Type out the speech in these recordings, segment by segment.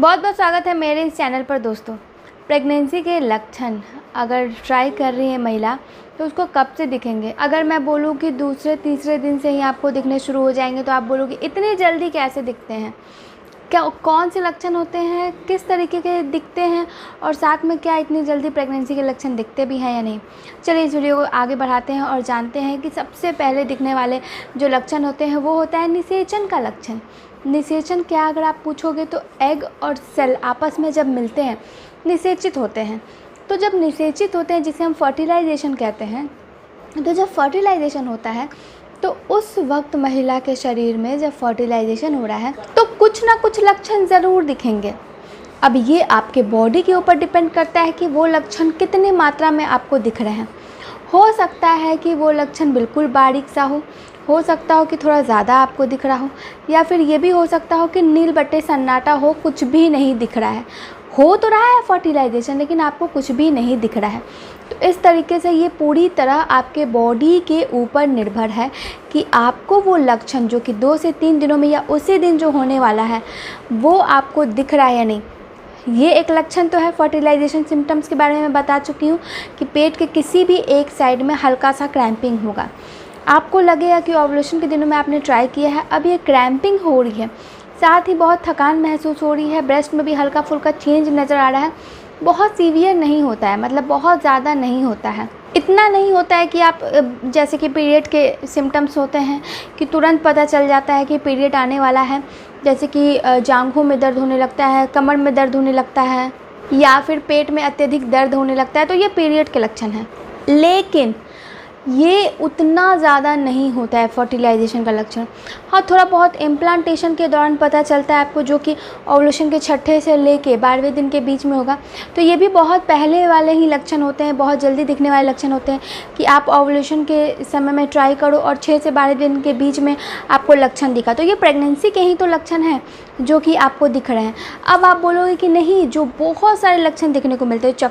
बहुत बहुत स्वागत है मेरे इस चैनल पर दोस्तों। प्रेगनेंसी के लक्षण अगर ट्राई कर रही है महिला तो उसको कब से दिखेंगे? अगर मैं बोलूँ कि दूसरे तीसरे दिन से ही आपको दिखने शुरू हो जाएंगे तो आप बोलोगे इतनी जल्दी कैसे दिखते हैं? क्या कौन से लक्षण होते हैं, किस तरीके के दिखते हैं और साथ में क्या इतनी जल्दी प्रेगनेंसी के लक्षण दिखते भी हैं या नहीं? चलिए इस वीडियो को आगे बढ़ाते हैं और जानते हैं कि सबसे पहले दिखने वाले जो लक्षण होते हैं वो होता है निषेचन का लक्षण। निषेचन क्या, अगर आप पूछोगे तो एग और सेल आपस में जब मिलते हैं निषेचित होते हैं। तो जब निषेचित होते हैं जिसे हम फर्टिलाइजेशन कहते हैं, तो जब फर्टिलाइजेशन होता है तो उस वक्त महिला के शरीर में जब फर्टिलाइजेशन हो रहा है तो कुछ ना कुछ लक्षण ज़रूर दिखेंगे। अब ये आपके बॉडी के ऊपर डिपेंड करता है कि वो लक्षण कितने मात्रा में आपको दिख रहे हैं। हो सकता है कि वो लक्षण बिल्कुल बारीक सा हो सकता हो कि थोड़ा ज़्यादा आपको दिख रहा हो, या फिर ये भी हो सकता हो कि नील बट्टे सन्नाटा हो, कुछ भी नहीं दिख रहा है। हो तो रहा है फर्टिलाइजेशन लेकिन आपको कुछ भी नहीं दिख रहा है। तो इस तरीके से ये पूरी तरह आपके बॉडी के ऊपर निर्भर है कि आपको वो लक्षण जो कि 2 से 3 दिनों में या उसी दिन जो होने वाला है वो आपको दिख रहा है या नहीं। ये एक लक्षण तो है। फर्टिलाइजेशन सिम्टम्स के बारे में मैं बता चुकी हूँ कि पेट के किसी भी एक साइड में हल्का सा क्रैम्पिंग होगा। आपको लगेगा कि ओव्यूलेशन के दिनों में आपने ट्राई किया है, अब ये क्रैम्पिंग हो रही है, साथ ही बहुत थकान महसूस हो रही है, ब्रेस्ट में भी हल्का फुल्का चेंज नज़र आ रहा है। बहुत सीवियर नहीं होता है, मतलब बहुत ज़्यादा नहीं होता है। इतना नहीं होता है कि आप जैसे कि पीरियड के सिम्टम्स होते हैं कि तुरंत पता चल जाता है कि पीरियड आने वाला है, जैसे कि जांघों में दर्द होने लगता है, कमर में दर्द होने लगता है या फिर पेट में अत्यधिक दर्द होने लगता है, तो ये पीरियड के लक्षण हैं। लेकिन ये उतना ज़्यादा नहीं होता है फर्टिलाइजेशन का लक्षण। हाँ, थोड़ा बहुत इम्प्लांटेशन के दौरान पता चलता है आपको, जो कि ओव्यूलेशन के 6ठे से लेके 12वें दिन के बीच में होगा। तो ये भी बहुत पहले वाले ही लक्षण होते हैं, बहुत जल्दी दिखने वाले लक्षण होते हैं कि आप ओव्यूलेशन के समय में ट्राई करो और 6 से 12 दिन के बीच में आपको लक्षण दिखा। तो ये प्रेगनेंसी के ही तो लक्षण हैं जो कि आपको दिख रहे हैं। अब आप बोलोगे कि नहीं, जो बहुत सारे लक्षण दिखने को मिलते हैं,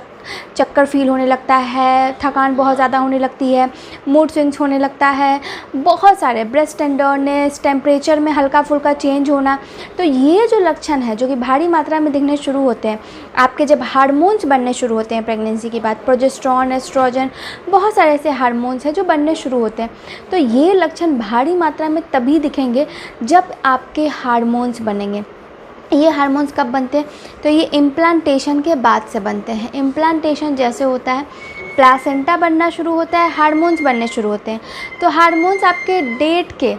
चक्कर फील होने लगता है, थकान बहुत ज़्यादा होने लगती है, मूड स्विंग्स होने लगता है, बहुत सारे ब्रेस्ट टेंडरनेस, टेम्परेचर में हल्का फुल्का चेंज होना, तो ये जो लक्षण है जो कि भारी मात्रा में दिखने शुरू होते हैं आपके जब हार्मोन्स बनने शुरू होते हैं प्रेगनेंसी के बाद, प्रोजेस्टेरॉन, एस्ट्रोजन, बहुत सारे ऐसे हार्मोन्स हैं जो बनने शुरू होते हैं। तो ये लक्षण भारी मात्रा में तभी दिखेंगे जब आपके हार्मोन्स बनेंगे। ये हार्मोन्स कब बनते हैं? तो ये इम्प्लांटेशन के बाद से बनते हैं। इम्प्लांटेशन जैसे होता है, प्लासेंटा बनना शुरू होता है, हार्मोन्स बनने शुरू होते हैं। तो हार्मोन्स आपके डेट के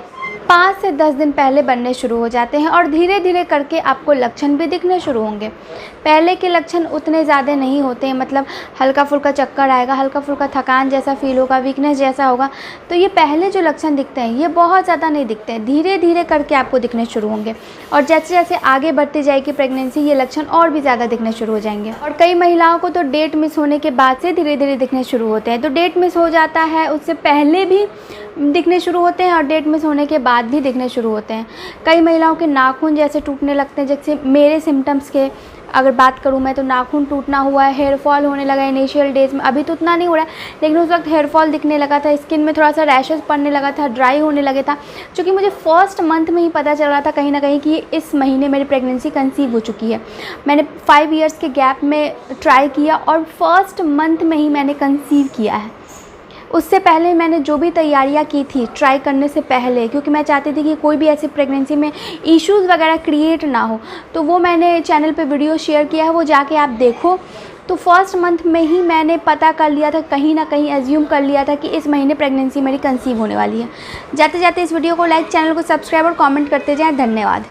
5 से 10 दिन पहले बनने शुरू हो जाते हैं और धीरे धीरे करके आपको लक्षण भी दिखने शुरू होंगे। पहले के लक्षण उतने ज़्यादा नहीं होते हैं, मतलब हल्का फुल्का चक्कर आएगा, हल्का फुल्का थकान जैसा फील होगा, वीकनेस जैसा होगा। तो ये पहले जो लक्षण दिखते हैं ये बहुत ज़्यादा नहीं दिखते हैं, धीरे धीरे करके आपको दिखने शुरू होंगे। और जैसे जैसे आगे बढ़ती जाएगी प्रेगनेंसी, ये लक्षण और भी ज़्यादा दिखने शुरू हो जाएंगे। और कई महिलाओं को तो डेट मिस होने के बाद से धीरे धीरे दिखने शुरू होते हैं। तो डेट मिस हो जाता है, उससे पहले भी दिखने शुरू होते हैं और डेट मिस होने के बाद भी दिखने शुरू होते हैं। कई महिलाओं के नाखून जैसे टूटने लगते हैं। जैसे मेरे सिम्टम्स के अगर बात करूँ मैं, तो नाखून टूटना हुआ है, हेयर फॉल होने लगा है इनिशियल डेज में। अभी तो उतना नहीं हो रहा है लेकिन उस वक्त हेयर फॉल दिखने लगा था, स्किन में थोड़ा सा रैशेस पड़ने लगा था, ड्राई होने लगे था। क्योंकि मुझे फर्स्ट मंथ में ही पता चल रहा था कहीं ना कहीं कि इस महीने मेरी प्रेगनेंसी कंसीव हो चुकी है। मैंने 5 ईयर्स के गैप में ट्राई किया और फर्स्ट मंथ में ही मैंने कंसीव किया है। उससे पहले मैंने जो भी तैयारियां की थी ट्राई करने से पहले, क्योंकि मैं चाहती थी कि कोई भी ऐसी प्रेगनेंसी में इश्यूज़ वगैरह क्रिएट ना हो, तो वो मैंने चैनल पे वीडियो शेयर किया है, वो जाके आप देखो। तो फर्स्ट मंथ में ही मैंने पता कर लिया था, कहीं ना कहीं एज्यूम कर लिया था कि इस महीने प्रेगनेंसी मेरी कंसीव होने वाली है। जाते जाते इस वीडियो को लाइक, चैनल को सब्सक्राइब और कमेंट करते जाएँ। धन्यवाद।